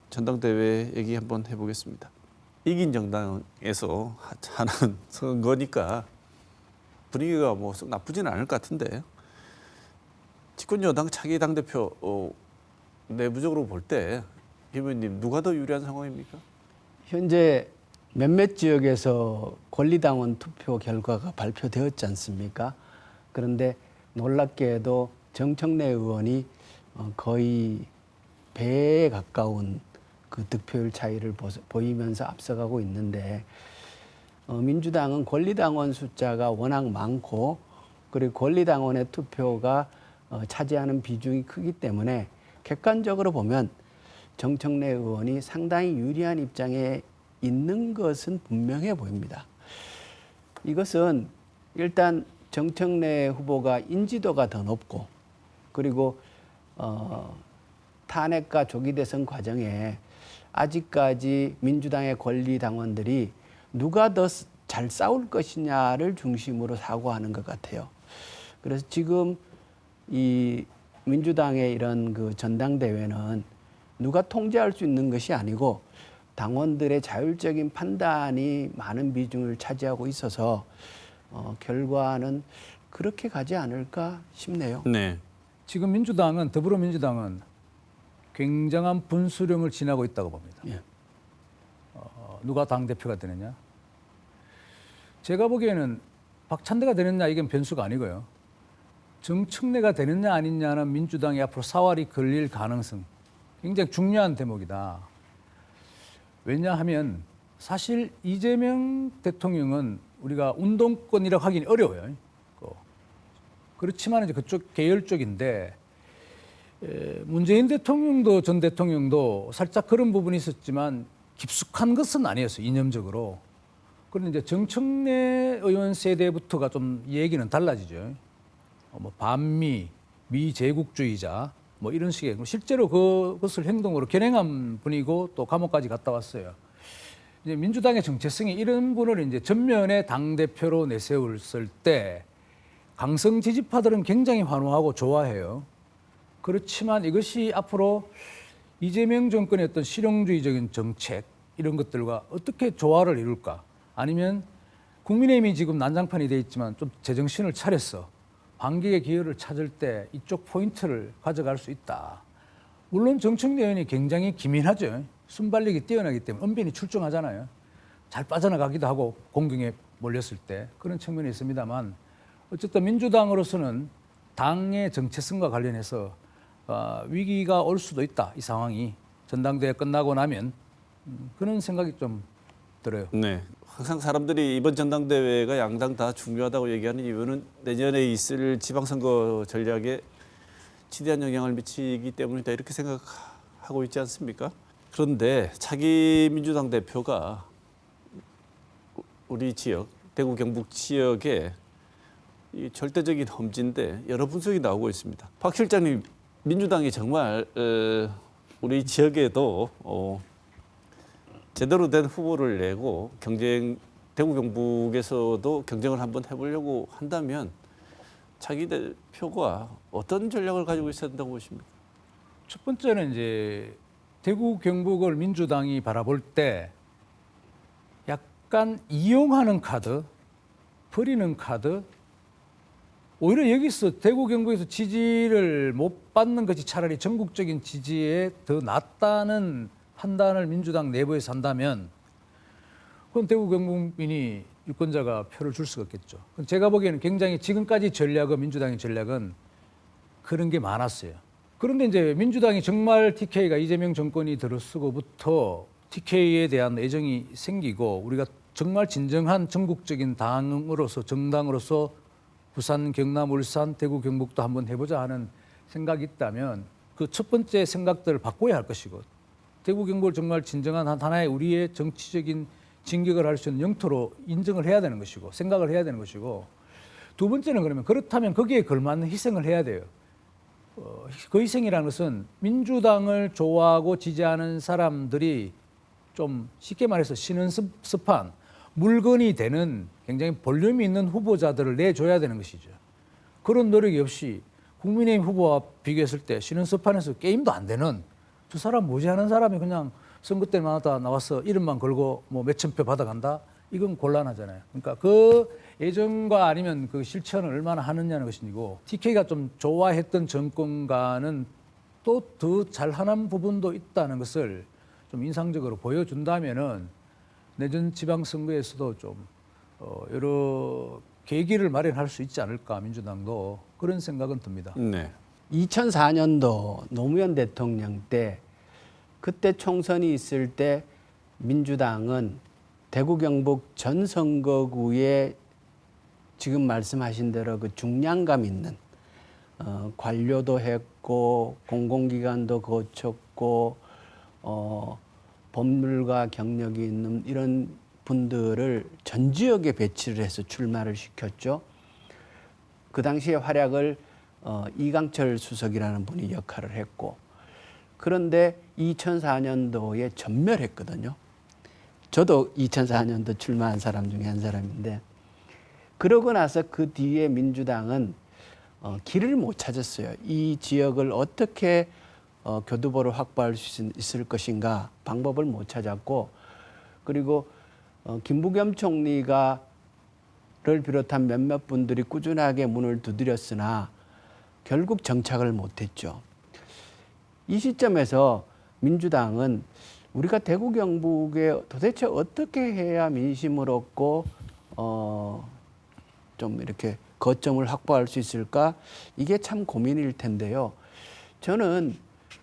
전당대회 얘기 한번 해보겠습니다. 이긴 정당에서 하는 선거니까 분위기가 뭐 썩 나쁘지는 않을 것 같은데 집권여당 차기 당대표 내부적으로 볼 때 김 의원님 누가 더 유리한 상황입니까? 현재 몇몇 지역에서 권리당원 투표 결과가 발표되었지 않습니까? 그런데 놀랍게도 정청래 의원이 거의 배에 가까운 그 득표율 차이를 보이면서 앞서가고 있는데 민주당은 권리당원 숫자가 워낙 많고 그리고 권리당원의 투표가 차지하는 비중이 크기 때문에 객관적으로 보면 정청래 의원이 상당히 유리한 입장에 있는 것은 분명해 보입니다. 이것은 일단 정청래 후보가 인지도가 더 높고 그리고 탄핵과 조기 대선 과정에 아직까지 민주당의 권리당원들이 누가 더 잘 싸울 것이냐를 중심으로 사고하는 것 같아요. 그래서 지금 이 민주당의 이런 그 전당대회는 누가 통제할 수 있는 것이 아니고 당원들의 자율적인 판단이 많은 비중을 차지하고 있어서 결과는 그렇게 가지 않을까 싶네요. 네. 지금 더불어민주당은 굉장한 분수령을 지나고 있다고 봅니다. 예. 누가 당대표가 되느냐? 제가 보기에는 박찬대가 되느냐 이건 변수가 아니고요. 정청래가 되느냐 아니냐는 민주당이 앞으로 사활이 걸릴 가능성 굉장히 중요한 대목이다. 왜냐하면 사실 이재명 대통령은 우리가 운동권이라고 하긴 어려워요. 그렇지만 이제 그쪽 계열 쪽인데 문재인 대통령도 전 대통령도 살짝 그런 부분이 있었지만 깊숙한 것은 아니었어요. 이념적으로. 그런데 이제 정청래 의원 세대부터가 좀 얘기는 달라지죠. 뭐 반미, 미제국주의자 뭐 이런 식의 실제로 그것을 행동으로 결행한 분이고 또 감옥까지 갔다 왔어요. 이제 민주당의 정체성이 이런 분을 이제 전면에 당 대표로 내세웠을 때 강성 지지파들은 굉장히 환호하고 좋아해요. 그렇지만 이것이 앞으로 이재명 정권의 어떤 실용주의적인 정책 이런 것들과 어떻게 조화를 이룰까? 아니면 국민의힘이 지금 난장판이 돼 있지만 좀 제정신을 차렸어. 반격의 기회를 찾을 때 이쪽 포인트를 가져갈 수 있다. 물론 정청래 의원이 굉장히 기민하죠. 순발력이 뛰어나기 때문에 은변히 출중하잖아요. 잘 빠져나가기도 하고 공경에 몰렸을 때 그런 측면이 있습니다만 어쨌든 민주당으로서는 당의 정체성과 관련해서 위기가 올 수도 있다. 이 상황이 전당대회 끝나고 나면 그런 생각이 좀 들어요. 네. 항상 사람들이 이번 전당대회가 양당 다 중요하다고 얘기하는 이유는 내년에 있을 지방선거 전략에 지대한 영향을 미치기 때문이다 이렇게 생각하고 있지 않습니까? 그런데 차기 민주당 대표가 우리 지역, 대구 경북 지역에 이 절대적인 험지인데 여러 분석이 나오고 있습니다. 박 실장님, 민주당이 정말 우리 지역에도 제대로 된 후보를 내고 대구 경북에서도 경쟁을 한번 해보려고 한다면 차기 대표가 어떤 전략을 가지고 있어야 된다고 보십니까? 첫 번째는 이제 대구 경북을 민주당이 바라볼 때 약간 이용하는 카드, 버리는 카드, 오히려 여기서 대구 경북에서 지지를 못 받는 것이 차라리 전국적인 지지에 더 낫다는 판단을 민주당 내부에서 한다면 그건 대구 경북민이 유권자가 표를 줄 수가 없겠죠. 제가 보기에는 굉장히 지금까지 민주당의 전략은 그런 게 많았어요. 그런데 이제 민주당이 정말 TK가 이재명 정권이 들어서고부터 TK에 대한 애정이 생기고 우리가 정말 진정한 전국적인 정당으로서 부산, 경남, 울산, 대구, 경북도 한번 해보자 하는 생각이 있다면 그 첫 번째 생각들을 바꿔야 할 것이고 대구, 경북을 정말 진정한 하나의 우리의 정치적인 진격을 할 수 있는 영토로 인정을 해야 되는 것이고 생각을 해야 되는 것이고 두 번째는 그러면 그렇다면 거기에 걸맞는 희생을 해야 돼요. 그 희생이라는 것은 민주당을 좋아하고 지지하는 사람들이 좀 쉽게 말해서 신은 습한 물건이 되는 굉장히 볼륨이 있는 후보자들을 내줘야 되는 것이죠. 그런 노력이 없이 국민의힘 후보와 비교했을 때 신은 습한에서 게임도 안 되는 저 사람 뭐지 하는 사람이 그냥 선거 때마다 나와서 이름만 걸고 뭐 몇천 표 받아간다? 이건 곤란하잖아요. 그러니까 그 예정과 아니면 그 실천을 얼마나 하느냐는 것이고 TK가 좀 좋아했던 정권과는 또 더 잘하는 부분도 있다는 것을 좀 인상적으로 보여준다면은 내년 지방선거에서도 좀 여러 계기를 마련할 수 있지 않을까 민주당도 그런 생각은 듭니다. 네. 2004년도 노무현 대통령 때 그때 총선이 있을 때 민주당은 대구 경북 전 선거구에 지금 말씀하신 대로 그 중량감 있는 관료도 했고 공공기관도 거쳤고 법률가 경력이 있는 이런 분들을 전 지역에 배치를 해서 출마를 시켰죠. 그 당시에 활약을 이강철 수석이라는 분이 역할을 했고 그런데 2004년도에 전멸했거든요. 저도 2004년도 출마한 사람 중에 한 사람인데 그러고 나서 그 뒤에 민주당은 길을 못 찾았어요. 이 지역을 어떻게 교두보를 확보할 수 있을 것인가 방법을 못 찾았고 그리고 김부겸 총리가 를 비롯한 몇몇 분들이 꾸준하게 문을 두드렸으나 결국 정착을 못했죠. 이 시점에서 민주당은 우리가 대구 경북에 도대체 어떻게 해야 민심을 얻고 좀 이렇게 거점을 확보할 수 있을까? 이게 참 고민일 텐데요. 저는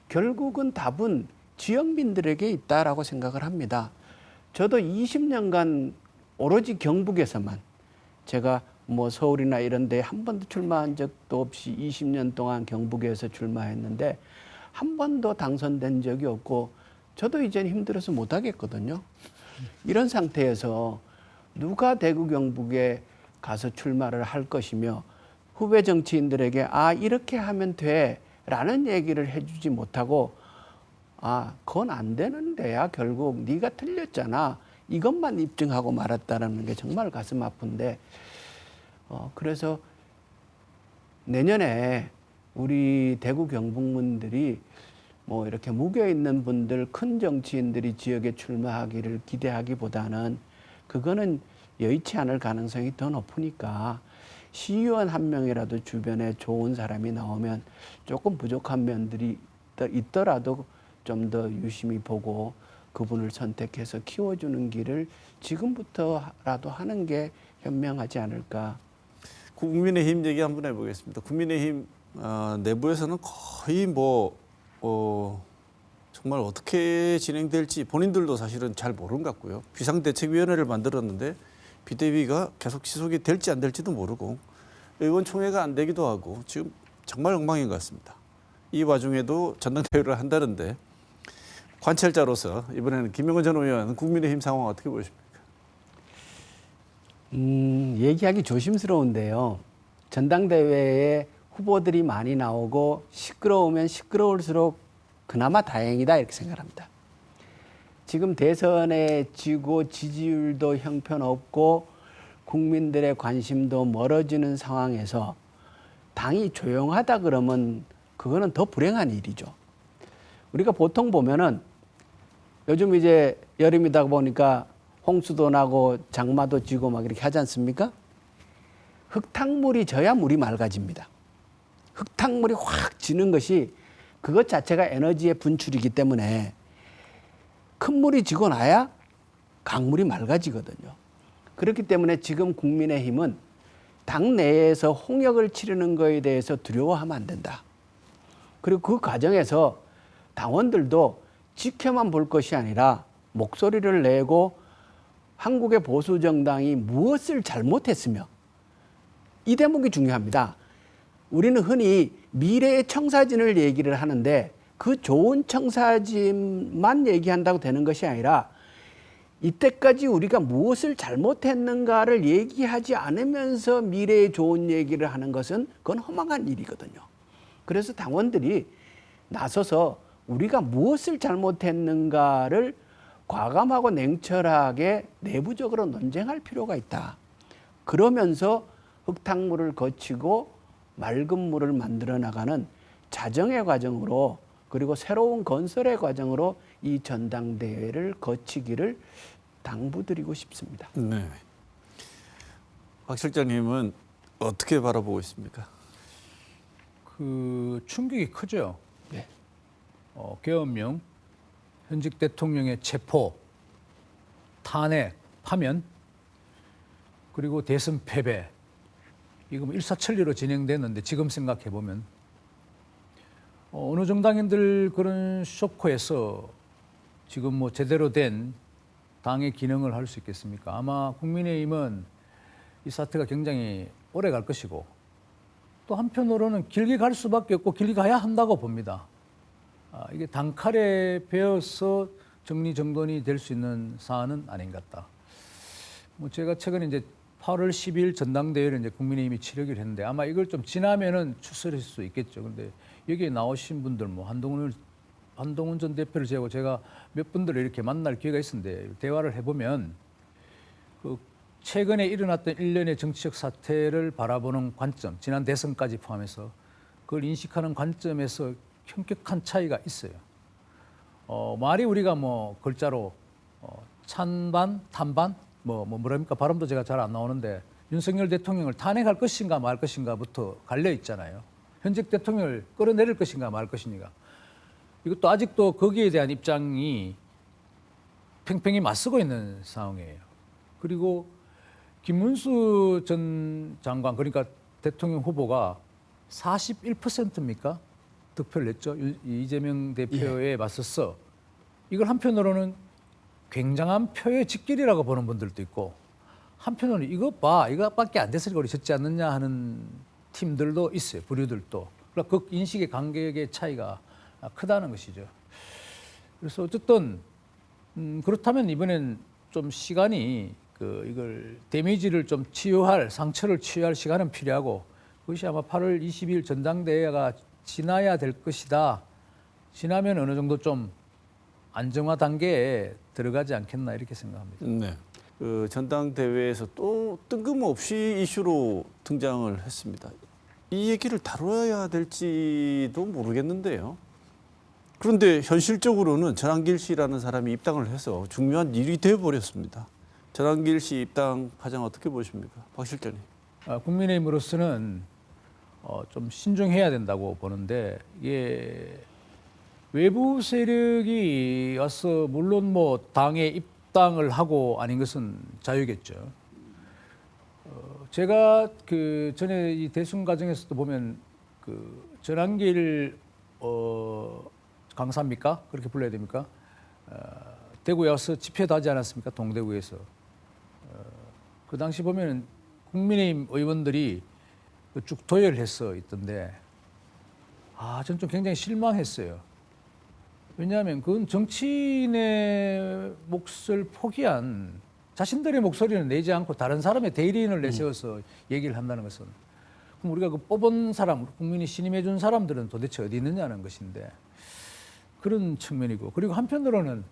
결국은 답은 지역민들에게 있다라고 생각을 합니다. 저도 20년간 오로지 경북에서만 제가 뭐 서울이나 이런 데 한 번도 출마한 적도 없이 20년 동안 경북에서 출마했는데 한 번도 당선된 적이 없고 저도 이제는 힘들어서 못 하겠거든요. 이런 상태에서 누가 대구 경북에 가서 출마를 할 것이며 후배 정치인들에게 이렇게 하면 돼 라는 얘기를 해주지 못하고 그건 안 되는 데야 결국 네가 틀렸잖아 이것만 입증하고 말았다는 게 정말 가슴 아픈데 그래서 내년에 우리 대구 경북민들이 뭐 이렇게 묵여 있는 분들 큰 정치인들이 지역에 출마하기를 기대하기보다는 그거는 여의치 않을 가능성이 더 높으니까 시의원 한 명이라도 주변에 좋은 사람이 나오면 조금 부족한 면들이 있더라도 좀 더 유심히 보고 그분을 선택해서 키워주는 길을 지금부터라도 하는 게 현명하지 않을까. 국민의힘 얘기 한번 해보겠습니다. 국민의힘 내부에서는 거의 정말 어떻게 진행될지 본인들도 사실은 잘 모르는 것 같고요. 비상대책위원회를 만들었는데 비대위가 계속 지속이 될지 안 될지도 모르고 의원총회가 안 되기도 하고 지금 정말 엉망인 것 같습니다. 이 와중에도 전당대회를 한다는데 관찰자로서 이번에는 김영건 전 의원 국민의힘 상황 어떻게 보십니까? 얘기하기 조심스러운데요. 전당대회에 후보들이 많이 나오고 시끄러우면 시끄러울수록 그나마 다행이다 이렇게 생각합니다. 지금 대선에 지고 지지율도 형편없고 국민들의 관심도 멀어지는 상황에서 당이 조용하다 그러면 그거는 더 불행한 일이죠. 우리가 보통 보면은 요즘 이제 여름이다 보니까 홍수도 나고 장마도 지고 막 이렇게 하지 않습니까? 흙탕물이 져야 물이 맑아집니다. 흙탕물이 확 지는 것이 그것 자체가 에너지의 분출이기 때문에 큰 물이 지고 나야 강물이 맑아지거든요. 그렇기 때문에 지금 국민의힘은 당 내에서 홍역을 치르는 거에 대해서 두려워하면 안 된다. 그리고 그 과정에서 당원들도 지켜만 볼 것이 아니라 목소리를 내고 한국의 보수 정당이 무엇을 잘못했으며 이 대목이 중요합니다. 우리는 흔히 미래의 청사진을 얘기를 하는데 그 좋은 청사진만 얘기한다고 되는 것이 아니라 이때까지 우리가 무엇을 잘못했는가를 얘기하지 않으면서 미래의 좋은 얘기를 하는 것은 그건 허망한 일이거든요. 그래서 당원들이 나서서 우리가 무엇을 잘못했는가를 과감하고 냉철하게 내부적으로 논쟁할 필요가 있다. 그러면서 흙탕물을 거치고 맑은 물을 만들어 나가는 자정의 과정으로 그리고 새로운 건설의 과정으로 이 전당대회를 거치기를 당부드리고 싶습니다. 네. 박 실장님은 어떻게 바라보고 있습니까? 그 충격이 크죠. 네. 계엄령, 현직 대통령의 체포, 탄핵, 파면, 그리고 대선 패배. 이거 뭐 일사천리로 진행됐는데 지금 생각해 보면 어느 정당인들 그런 쇼크에서 지금 뭐 제대로 된 당의 기능을 할 수 있겠습니까? 아마 국민의힘은 이 사태가 굉장히 오래 갈 것이고 또 한편으로는 길게 갈 수밖에 없고 길게 가야 한다고 봅니다. 이게 단칼에 베어서 정리정돈이 될 수 있는 사안은 아닌 것 같다. 뭐 제가 최근에 이제 8월 10일 전당대회를 이제 국민의힘이 치르기로 했는데 아마 이걸 좀 지나면은 추스릴 수 있겠죠. 그런데 여기에 나오신 분들 뭐 한동훈 전 대표를 제고 제가 몇 분들을 이렇게 만날 기회가 있었는데 대화를 해보면 그 최근에 일어났던 일련의 정치적 사태를 바라보는 관점, 지난 대선까지 포함해서 그걸 인식하는 관점에서 현격한 차이가 있어요. 말이 우리가 뭐 글자로 찬반, 탄반, 뭐랍니까 발음도 제가 잘 안 나오는데 윤석열 대통령을 탄핵할 것인가 말 것인가부터 갈려 있잖아요. 현직 대통령을 끌어내릴 것인가 말 것인가. 이것도 아직도 거기에 대한 입장이 팽팽히 맞서고 있는 상황이에요. 그리고 김문수 전 장관 그러니까 대통령 후보가 41%입니까? 득표를 냈죠. 이재명 대표에 맞섰어. 이걸 한편으로는 굉장한 표의 직결이라고 보는 분들도 있고 한편으로는 이거 봐 이거밖에 안 됐으니까 우리 졌지 않느냐 하는 팀들도 있어요. 부류들도. 그러니까 그 인식의 간격의 차이가 크다는 것이죠. 그래서 어쨌든 그렇다면 이번엔 좀 시간이 이걸 데미지를 좀 치유할 상처를 치유할 시간은 필요하고 그것이 아마 8월 20일 전당대회가 지나야 될 것이다. 지나면 어느 정도 좀 안정화 단계에 들어가지 않겠나 이렇게 생각합니다. 네. 그 전당대회에서 또 뜬금없이 이슈로 등장을 했습니다. 이 얘기를 다뤄야 될지도 모르겠는데요. 그런데 현실적으로는 전한길 씨라는 사람이 입당을 해서 중요한 일이 되어버렸습니다. 전한길 씨 입당 과정 어떻게 보십니까? 박 실장님. 국민의힘으로서는 좀 신중해야 된다고 보는데 이게 외부 세력이 와서 물론 뭐 당에 입당을 하고 아닌 것은 자유겠죠. 제가 그 전에 이 대선 과정에서도 보면 그 전한길 강사입니까? 그렇게 불러야 됩니까? 대구에 와서 집회도 하지 않았습니까? 동대구에서. 그 당시 보면 국민의힘 의원들이 쭉 도열을 했어 있던데 저는 좀 굉장히 실망했어요. 왜냐하면 그건 정치인의 몫을 포기한 자신들의 목소리는 내지 않고 다른 사람의 대리인을 내세워서 얘기를 한다는 것은 그럼 우리가 그 뽑은 사람, 국민이 신임해 준 사람들은 도대체 어디 있느냐는 것인데 그런 측면이고 그리고 한편으로는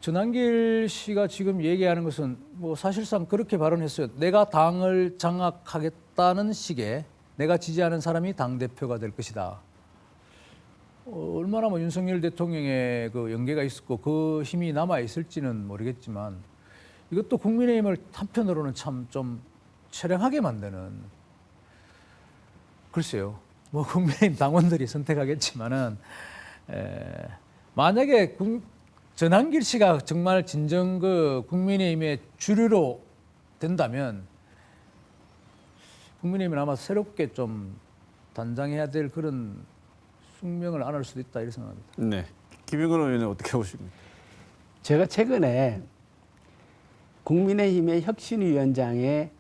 전한길 씨가 지금 얘기하는 것은 뭐 사실상 그렇게 발언했어요. 내가 당을 장악하겠다는 식의 내가 지지하는 사람이 당대표가 될 것이다. 얼마나 뭐 윤석열 대통령의 그 연계가 있었고 그 힘이 남아 있을지는 모르겠지만 이것도 국민의힘을 한편으로는 참 좀 처량하게 만드는 글쎄요. 뭐 국민의힘 당원들이 선택하겠지만은 만약에 전한길 씨가 정말 진정 그 국민의힘의 주류로 된다면 국민의힘은 아마 새롭게 좀 단장해야 될 그런 숙명을 안을 수도 있다 이렇게 생각합니다. 네. 김영건 의원은 어떻게 보십니까? 제가 최근에 국민의힘의 혁신위원장에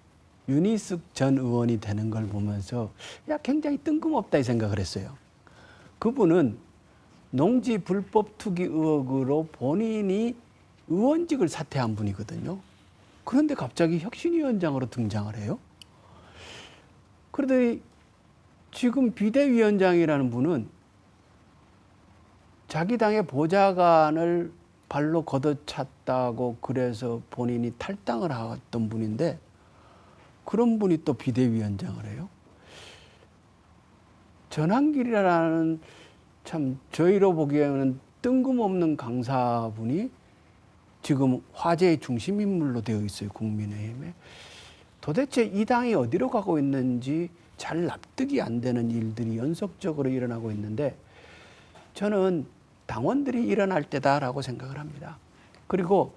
윤희숙 전 의원이 되는 걸 보면서 굉장히 뜬금없다 이 생각을 했어요. 그분은 농지 불법 투기 의혹으로 본인이 의원직을 사퇴한 분이거든요. 그런데 갑자기 혁신위원장으로 등장을 해요. 그런데 지금 비대위원장이라는 분은 자기 당의 보좌관을 발로 걷어찼다고 그래서 본인이 탈당을 하던 분인데 그런 분이 또 비대위원장을 해요. 전한길이라는 참 저희로 보기에는 뜬금없는 강사분이 지금 화제의 중심 인물로 되어 있어요. 국민의힘에. 도대체 이 당이 어디로 가고 있는지 잘 납득이 안 되는 일들이 연속적으로 일어나고 있는데 저는 당원들이 일어날 때다라고 생각을 합니다. 그리고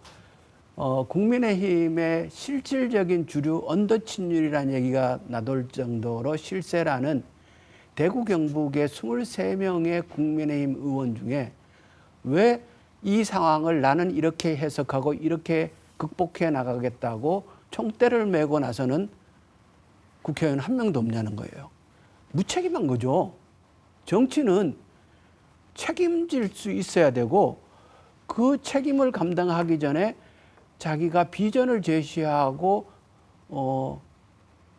국민의힘의 실질적인 주류 언더친윤이라는 얘기가 나돌 정도로 실세라는 대구 경북의 23명의 국민의힘 의원 중에 왜 이 상황을 나는 이렇게 해석하고 이렇게 극복해 나가겠다고 총대를 메고 나서는 국회의원 한 명도 없냐는 거예요. 무책임한 거죠. 정치는 책임질 수 있어야 되고 그 책임을 감당하기 전에 자기가 비전을 제시하고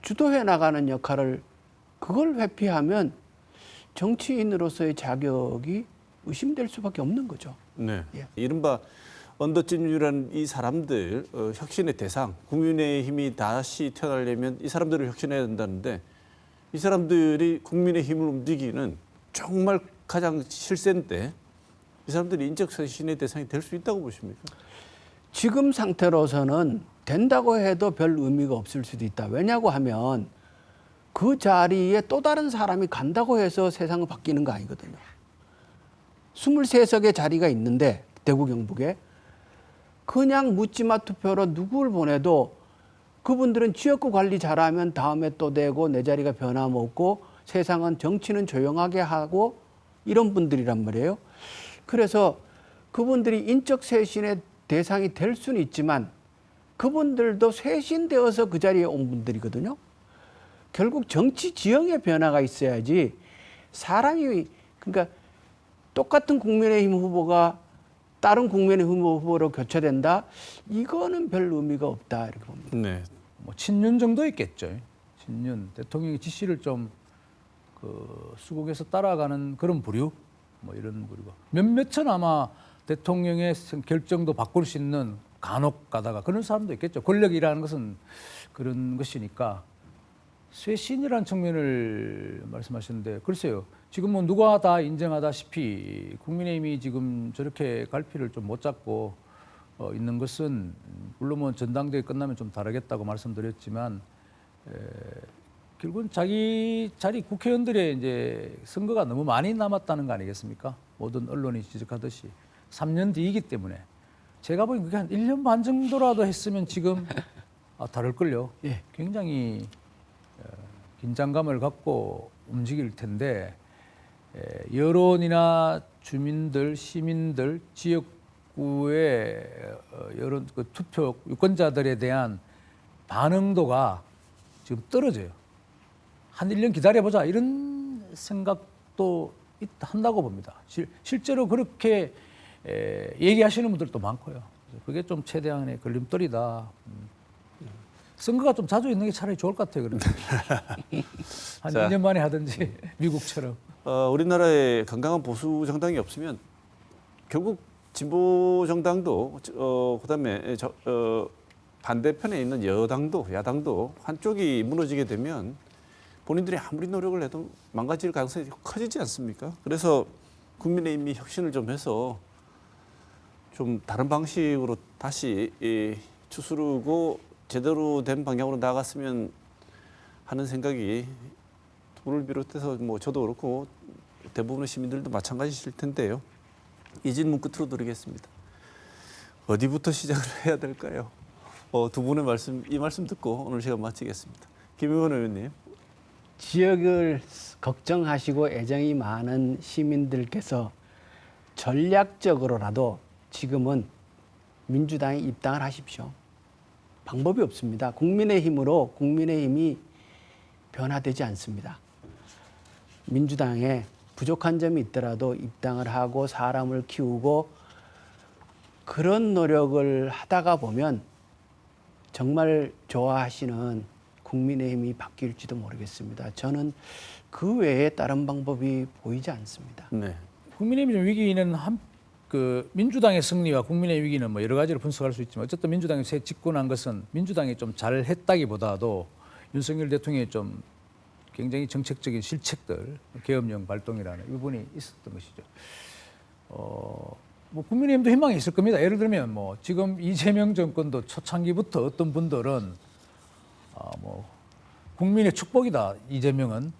주도해 나가는 역할을 그걸 회피하면 정치인으로서의 자격이 의심될 수밖에 없는 거죠. 네. 예. 이른바 언더진유라는 이 사람들 혁신의 대상, 국민의힘이 다시 태어나려면 이 사람들을 혁신해야 된다는데 이 사람들이 국민의힘을 움직이는 정말 가장 실세인데 이 사람들이 인적 쇄신의 대상이 될 수 있다고 보십니까? 지금 상태로서는 된다고 해도 별 의미가 없을 수도 있다. 왜냐고 하면 그 자리에 또 다른 사람이 간다고 해서 세상은 바뀌는 거 아니거든요. 23석의 자리가 있는데 대구 경북에 그냥 묻지마 투표로 누구를 보내도 그분들은 지역구 관리 잘하면 다음에 또 되고 내 자리가 변함없고 세상은 정치는 조용하게 하고 이런 분들이란 말이에요. 그래서 그분들이 인적 쇄신의 대상이 될 수는 있지만 그분들도 쇄신되어서 그 자리에 온 분들이거든요. 결국 정치 지형의 변화가 있어야지 사람이 그러니까 똑같은 국민의힘 후보가 다른 국민의힘 후보로 교체된다? 이거는 별 의미가 없다 이렇게 봅니다. 네. 뭐 친윤 정도 있겠죠. 친윤 대통령의 지시를 좀 수국에서 따라가는 그런 부류, 뭐 이런 부류가 몇몇은 아마 대통령의 결정도 바꿀 수 있는 간혹 가다가 그런 사람도 있겠죠. 권력이라는 것은 그런 것이니까 쇄신이라는 측면을 말씀하셨는데 글쎄요. 지금 뭐 누가 다 인정하다시피 국민의힘이 지금 저렇게 갈피를 좀 못 잡고 있는 것은 물론 뭐 전당대회 끝나면 좀 다르겠다고 말씀드렸지만 결국은 자기 자리 국회의원들의 이제 선거가 너무 많이 남았다는 거 아니겠습니까? 모든 언론이 지적하듯이 3년 뒤이기 때문에 제가 보기엔 그게 한 1년 반 정도라도 했으면 지금 다를걸요. 예. 굉장히 긴장감을 갖고 움직일 텐데 여론이나 주민들, 시민들, 지역구의 여론 그 투표 유권자들에 대한 반응도가 지금 떨어져요. 한 1년 기다려보자 이런 생각도 한다고 봅니다. 실제로 그렇게 얘기하시는 분들도 많고요. 그게 좀 최대한의 걸림돌이다. 선거가 좀 자주 있는 게 차라리 좋을 것 같아요. 그러면 한 자. 2년 만에 하든지 미국처럼. 우리나라에 건강한 보수 정당이 없으면 결국 진보 정당도 그다음에 반대편에 있는 여당도 야당도 한쪽이 무너지게 되면 본인들이 아무리 노력을 해도 망가질 가능성이 커지지 않습니까? 그래서 국민의힘이 혁신을 좀 해서 좀 다른 방식으로 다시 추스르고 제대로 된 방향으로 나갔으면 하는 생각이 오늘 비롯해서 뭐 저도 그렇고 대부분의 시민들도 마찬가지실 텐데요. 이 질문 끝으로 드리겠습니다. 어디부터 시작을 해야 될까요? 두 분의 말씀, 이 말씀 듣고 오늘 시간 마치겠습니다. 김의원 의원님. 지역을 걱정하시고 애정이 많은 시민들께서 전략적으로라도 지금은 민주당에 입당을 하십시오. 방법이 없습니다. 국민의힘으로 국민의힘이 변화되지 않습니다. 민주당에 부족한 점이 있더라도 입당을 하고 사람을 키우고 그런 노력을 하다가 보면 정말 좋아하시는 국민의힘이 바뀔지도 모르겠습니다. 저는 그 외에 다른 방법이 보이지 않습니다. 네. 국민의힘 위기는 민주당의 승리와 국민의 위기는 뭐 여러 가지로 분석할 수 있지만 어쨌든 민주당이 새 집권한 것은 민주당이 좀 잘했다기보다도 윤석열 대통령이 좀 굉장히 정책적인 실책들, 계엄령 발동이라는 이 부분이 있었던 것이죠. 뭐 국민의힘도 희망이 있을 겁니다. 예를 들면 뭐 지금 이재명 정권도 초창기부터 어떤 분들은 뭐 국민의 축복이다. 이재명은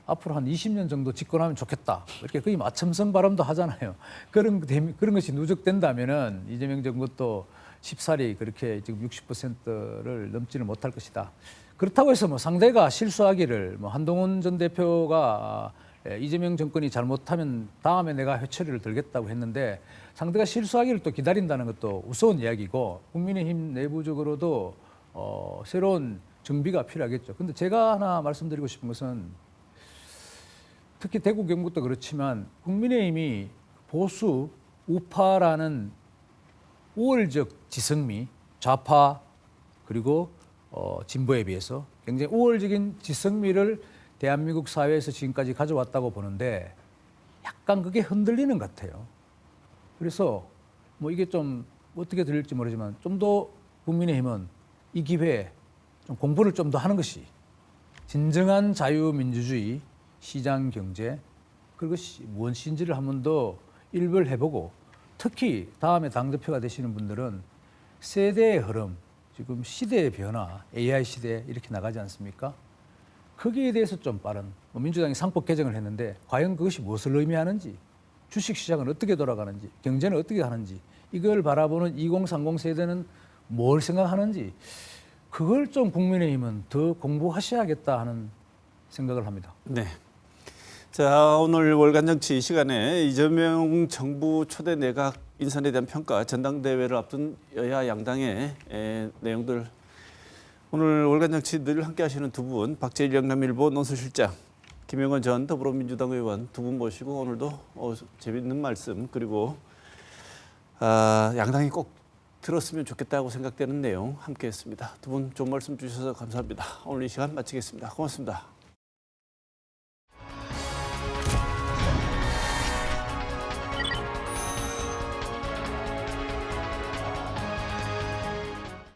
앞으로 한 20년 정도 집권하면 좋겠다. 이렇게 거의 마첨성 발언도 하잖아요. 그런 것이 누적된다면은 이재명 정부도 쉽사리 그렇게 지금 60%를 넘지는 못할 것이다. 그렇다고 해서 뭐 상대가 실수하기를 뭐 한동훈 전 대표가 이재명 정권이 잘못하면 다음에 내가 회초리를 들겠다고 했는데 상대가 실수하기를 또 기다린다는 것도 우스운 이야기고 국민의힘 내부적으로도 새로운 정비가 필요하겠죠. 근데 제가 하나 말씀드리고 싶은 것은 특히 대구 경북도 그렇지만 국민의힘이 보수 우파라는 우월적 지성미, 좌파 그리고 진보에 비해서 굉장히 우월적인 지성미를 대한민국 사회에서 지금까지 가져왔다고 보는데 약간 그게 흔들리는 것 같아요. 그래서 뭐 이게 좀 어떻게 들릴지 모르지만 좀 더 국민의힘은 이 기회에 좀 공부를 좀 더 하는 것이 진정한 자유민주주의, 시장 경제 그것이 무엇인지를 한 번 더 일별해보고 특히 다음에 당대표가 되시는 분들은 세대의 흐름, 지금 시대의 변화, AI 시대 이렇게 나가지 않습니까? 거기에 대해서 좀 빠른 민주당이 상법 개정을 했는데 과연 그것이 무엇을 의미하는지 주식시장은 어떻게 돌아가는지 경제는 어떻게 하는지 이걸 바라보는 2030 세대는 뭘 생각하는지 그걸 좀 국민의힘은 더 공부하셔야겠다 하는 생각을 합니다. 네. 자, 오늘 월간 정치 시간에 이재명 정부 초대 내각 인선에 대한 평가, 전당대회를 앞둔 여야 양당의 내용들 오늘 월간 정치 늘 함께 하시는 두 분, 박재일 영남일보 논설실장, 김영원 전 더불어민주당 의원 두 분 모시고 오늘도 재밌는 말씀 그리고 양당이 꼭 들었으면 좋겠다고 생각되는 내용 함께 했습니다. 두 분 좋은 말씀 주셔서 감사합니다. 오늘 이 시간 마치겠습니다. 고맙습니다.